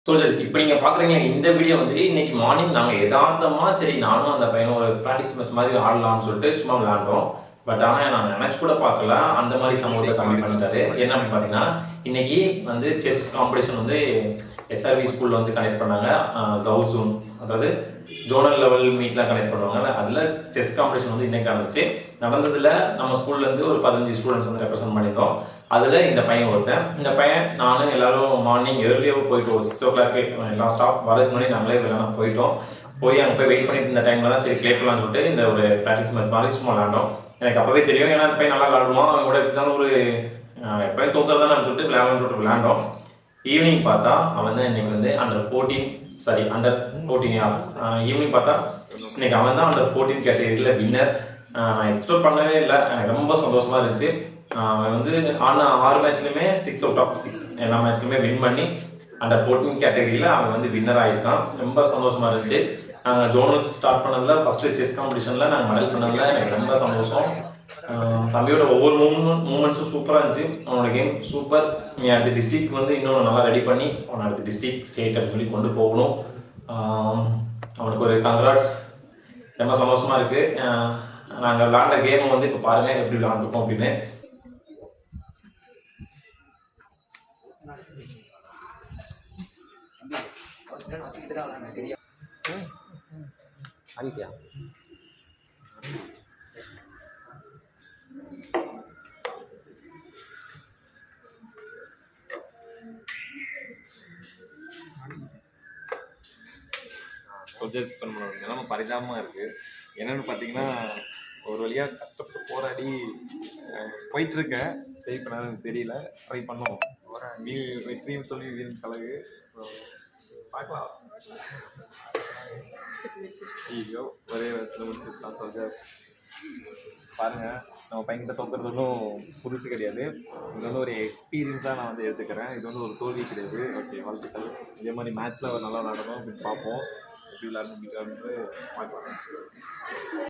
Soldiers இப்ப நீங்க பார்க்குறீங்களா இந்த வீடியோ வந்து இன்னைக்கு மார்னிங் நாங்க எதார்த்தமா சரி நானும் அந்த பையனும் ஒரு பிராக்டிஸ் மேட்ச் மாதிரி ஆடலாம்னு சொல்லிட்டு சும்மா விளையாண்டோம். பட் ஆனா நான் நினைச்சு கூட பார்க்கல. அந்த மாதிரி சம்பவத்த தம்பி பண்ணிட்டாரு. என்ன அப்படின்னு பார்த்தீங்கன்னா, இன்னைக்கு வந்து செஸ் காம்படிஷன் வந்து எஸ்ஆர்வி ஸ்கூல்ல வந்து கனெக்ட் பண்ணாங்க. ஜவுசூன் அதாவது ஜோனல் லெவல் மீட்லாம் கனெக்ட் பண்ணுவாங்கல்ல. அதுல செஸ் காம்படிஷன் வந்து இன்னைக்கு நடந்துச்சு. நடந்ததுல நம்ம ஸ்கூல்ல இருந்து ஒரு 15 ஸ்டூடண்ட்ஸ் வந்து ரெப்ரசென்ட் பண்ணியிருந்தோம். அதுல இந்த பையன் ஒருத்தன். இந்த பையன் நானும் எல்லாரும் மார்னிங் ஏர்லியாவே போயிட்டோம். ஒரு 6:00 எல்லா ஸ்டாஃப் வரதுக்கு முன்னாடி நாங்களே விளையாட போயிட்டோம். போய் அங்க போய் வெயிட் பண்ணிட்டு இருந்த டைம்ல தான் சரி ப்ளே பண்ணலாம்னு சொல்லிட்டு இந்த ஒரு பிராக்டிஸ் மேட்ச் மாதிரி சும்மா விளையாண்டோம். எனக்கு அப்பவே தெரியும். ஏன்னா அந்த பையன் நல்லா விளையாடுவான். அவன் கூட இருந்தாலும் ஒரு எப்பயும் தோக்கறதானு சொல்லிட்டு விளையாடலாம்னு சொல்லிட்டு விளையாண்டோம். ஈவினிங் பார்த்தா அவன் தான் இன்னைக்கு வந்து அண்டர் 14 ஈவினிங் பார்த்தா இன்னைக்கு அவன் தான் அண்டர் 14 கேட்டகரியில் வின்னர். நான் எக்ஸ்பெக்ட் பண்ணவே இல்லை. எனக்கு ரொம்ப சந்தோஷமா இருந்துச்சு. அவன் வந்து ஆன 6 மேட்ச்லையுமே 6 அவுட் ஆஃப் 6 எல்லா மேட்ச்லையுமே வின் பண்ணி அண்டர் 14 கேட்டகரியில் அவன் வந்து வின்னர் ஆகியிருக்கான். ரொம்ப சந்தோஷமா இருந்துச்சு. நாங்கள் ஜோனல்ஸ் ஸ்டார்ட் பண்ணதில் ஃபஸ்ட்டு செஸ் காம்படிஷனில் நாங்கள் மெடல் பண்ணதில் எனக்கு ரொம்ப சந்தோஷம். தம்பியோட ஒவ்வொரு மூமெண்ட்ஸும் சூப்பராக இருந்துச்சு. அவனோட கேம் சூப்பர். நீ அடுத்த டிஸ்ட்ரிக்ட் வந்து இன்னும் நல்லா ரெடி பண்ணி அவனை அடுத்த டிஸ்ட்ரிக்ட் ஸ்டேட் அப்படின்னு சொல்லி கொண்டு போகணும். அவனுக்கு ஒரு கங்க்ராட்ஸ். ரொம்ப சந்தோஷமா இருக்கு. நாங்கள் விளையாண்ட கேமை வந்து இப்போ பாருங்க எப்படி விளையாண்டுருக்கோம் அப்படின்னு. ஆகிட்டியா சோல்ஜர்ஸ் பண்ண நிலைமை பரிதாபமாக இருக்குது. என்னென்னு பார்த்தீங்கன்னா, ஒரு வழியாக கஷ்டப்பட்டு போராடி போயிட்டுருக்கேன். ட்ரை பண்ணாலும் எனக்கு தெரியல. ட்ரை பண்ணோம். வெற்றியும் தோல்வியும் கலகு. ஸோ பார்க்கலாம். ஐயோ ஒரே இடத்துல முடிச்சுருக்கலாம். சோல்ஜர்ஸ் பாருங்கள், நம்ம பையன்கிட்ட தோற்கிறது ஒன்றும் புதுசு கிடையாது. இது வந்து ஒரு எக்ஸ்பீரியன்ஸாக நான் வந்து எடுத்துக்கிறேன். இது வந்து ஒரு தோல்வி கிடையாது. ஓகே, வாழ்த்துக்கள். இதே மாதிரி மேட்ச்சில் அவர் நல்லா விளாடணும் அப்படின்னு பார்ப்போம். எப்படி விளையாடணும் பார்க்கலாம்.